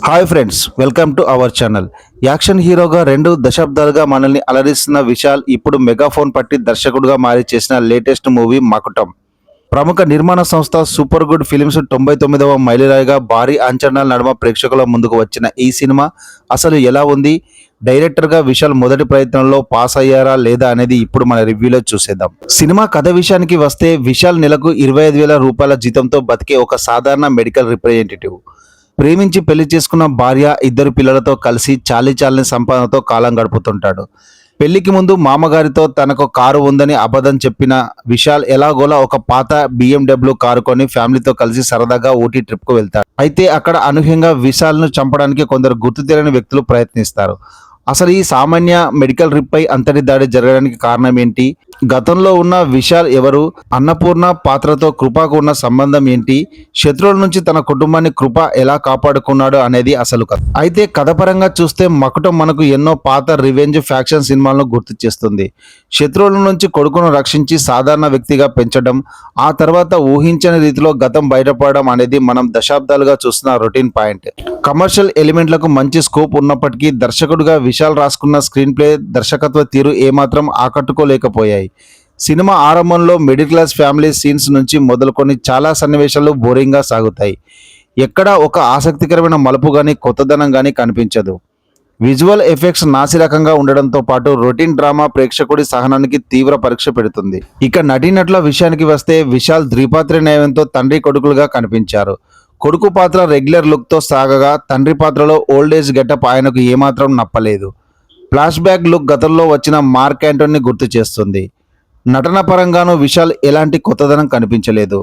Hi friends, welcome to our channel. Action హీరోగా 2 దశాబ్దాలుగా మనల్ని అలరిస్తున్న విశాల్ ఇప్పుడు మెగాఫోన్ పట్టి దర్శకుడిగా మారి చేసిన లేటెస్ట్ మూవీ మకుటం. ప్రముఖ నిర్మాణ సంస్థ సూపర్ గుడ్ ఫిలిమ్స్ 99వ మైలురాయిగా భారీ అంచనాల నడుమ ప్రేక్షకుల ముందుకు వచ్చిన ఈ సినిమా అసలు ఎలా ఉంది, డైరెక్టర్గా విశాల్ మొదటి ప్రయత్నంలో పాస్ అయ్యారా లేదా అనేది ఇప్పుడు మన రివ్యూలో చూసేద్దాం. సినిమా కథ విషయానికి వస్తే విశాల్ నెలకు 25,000 రూపాయల జీతంతో బతికే ఒక సాధారణ మెడికల్ రిప్రజెంటేటివ్. ప్రేమించి పెళ్లి చేసుకున్న భార్య, 2 పిల్లలతో కలిసి చాలీచాలని సంపాదనతో కాలం గడుపుతుంటాడు. పెళ్లికి ముందు మామగారితో తనకు కారు ఉందని అబద్ధం చెప్పిన విశాల్ ఎలాగోలా ఒక పాత BMW కారు కొని ఫ్యామిలీతో కలిసి సరదాగా ఊటీ ట్రిప్కు వెళ్తాడు. అయితే అక్కడ అనూహ్యంగా విశాల్ను చంపడానికి కొందరు గుర్తు తెలియని వ్యక్తులు ప్రయత్నిస్తారు. అసలు ఈ సామాన్య మెడికల్ రిప్పై అంతటి దాడి జరగడానికి కారణం ఏంటి, గతంలో ఉన్న విశాల్ ఎవరు, అన్నపూర్ణ పాత్రతో కృపకు ఉన్న సంబంధం ఏంటి, శత్రువుల నుంచి తన కుటుంబాన్ని కృప ఎలా కాపాడుకున్నాడు అనేది అసలు కథ. అయితే కథపరంగా చూస్తే మకుటం మనకు ఎన్నో పాత రివెంజ్ ఫ్యాక్షన్ సినిమాలను గుర్తు చేస్తుంది. శత్రువుల నుంచి కొడుకును రక్షించి సాధారణ వ్యక్తిగా పెంచడం, ఆ తర్వాత ఊహించని రీతిలో గతం బయటపడడం అనేది మనం దశాబ్దాలుగా చూస్తున్న రొటీన్ పాయింట్. కమర్షియల్ ఎలిమెంట్లకు మంచి స్కోప్ ఉన్నప్పటికీ దర్శకుడిగా విశాల్ రాసుకున్న స్క్రీన్ ప్లే, దర్శకత్వ తీరు ఏమాత్రం ఆకట్టుకోలేకపోయాయి. సినిమా ఆరంభంలో మిడిల్ క్లాస్ ఫ్యామిలీ సీన్స్ నుంచి మొదలుకొని చాలా సన్నివేశాలు బోరింగ్గా సాగుతాయి. ఎక్కడా ఒక ఆసక్తికరమైన మలుపు కానీ కొత్తదనం కానీ కనిపించదు. విజువల్ ఎఫెక్ట్స్ నాసిరకంగా ఉండడంతో పాటు రొటీన్ డ్రామా ప్రేక్షకుడి సహనానికి తీవ్ర పరీక్ష పెడుతుంది. ఇక నటీనటుల విషయానికి వస్తే విశాల్ ద్విపాత్రాభినయంతో తండ్రి కొడుకులుగా కనిపించారు. కొడుకు పాత్ర రెగ్యులర్ లుక్తో సాగగా, తండ్రి పాత్రలో ఓల్డ్ ఏజ్ గెటప్ ఆయనకు ఏమాత్రం నప్పలేదు. ఫ్లాష్ బ్యాక్ లుక్ గతంలో వచ్చిన మార్క్ యాంటోనీ గుర్తు చేస్తుంది. నటన పరంగానూ విశాల్ ఎలాంటి కొత్తదనం కనిపించలేదు.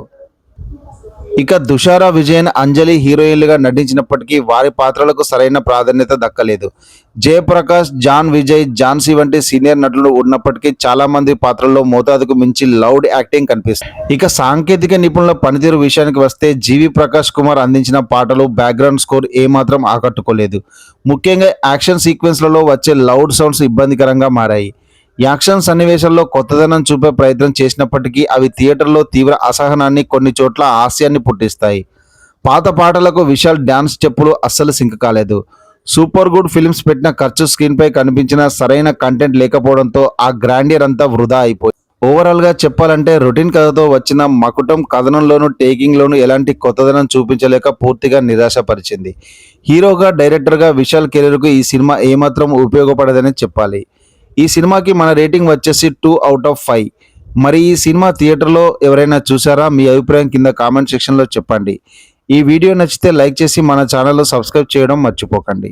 ఇక తుషారా విజయన్, అంజలి హీరోయిన్లుగా నటించినప్పటికీ వారి పాత్రలకు సరైన ప్రాధాన్యత దక్కలేదు. జయప్రకాష్, జాన్ విజయ్, ఝాన్సీ వంటి సీనియర్ నటులు ఉన్నప్పటికీ చాలా మంది పాత్రల్లో మోతాదుకు మించి లౌడ్ యాక్టింగ్ కనిపిస్తుంది. ఇక సాంకేతిక నిపుణుల పనితీరు విషయానికి వస్తే జీవి ప్రకాష్ కుమార్ అందించిన పాటలు, బ్యాక్గ్రౌండ్ స్కోర్ ఏమాత్రం ఆకట్టుకోలేదు. ముఖ్యంగా యాక్షన్ సీక్వెన్స్లలో వచ్చే లౌడ్ సౌండ్స్ ఇబ్బందికరంగా మారాయి. యాక్షన్ సన్నివేశాల్లో కొత్తదనం చూపే ప్రయత్నం చేసినప్పటికీ అవి థియేటర్లో తీవ్ర అసహనాన్ని, కొన్ని చోట్ల హాస్యాన్ని పుట్టిస్తాయి. పాత పాటలకు విశాల్ డ్యాన్స్ స్టెప్పులు అస్సలు సింక్ కాలేదు. సూపర్ గుడ్ ఫిల్మ్స్ పెట్టిన ఖర్చు స్క్రీన్పై కనిపించిన సరైన కంటెంట్ లేకపోవడంతో ఆ గ్రాండియర్ అంతా వృధా అయిపోయింది. ఓవరాల్గా చెప్పాలంటే రొటీన్ కథతో వచ్చిన మకుటం కథనంలోనూ టేకింగ్లోనూ ఎలాంటి కొత్తదనం చూపించలేక పూర్తిగా నిరాశపరిచింది. హీరోగా, డైరెక్టర్గా విశాల్ కెరీర్కు ఈ సినిమా ఏమాత్రం ఉపయోగపడదని చెప్పాలి. ఈ సినిమాకి మన రేటింగ్ వచ్చేసి 2/5. మరి ఈ సినిమా థియేటర్లో ఎవరైనా చూసారా? మీ అభిప్రాయం కింద కామెంట్ సెక్షన్లో చెప్పండి. ఈ వీడియో నచ్చితే లైక్ చేసి మన ఛానల్లో సబ్స్క్రైబ్ చేయడం మర్చిపోకండి.